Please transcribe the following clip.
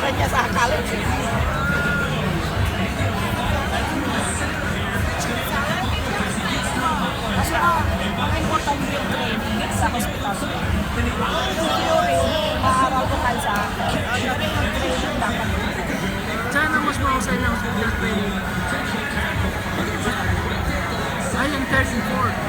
pag-aaral niya sa college. Kasi ang important yung training sa hospital. Yung theory, maaaraw ko tayo sa akin. Pero yung training dapat. Sana mas mahusay ng hospital training. Ay, yung 34.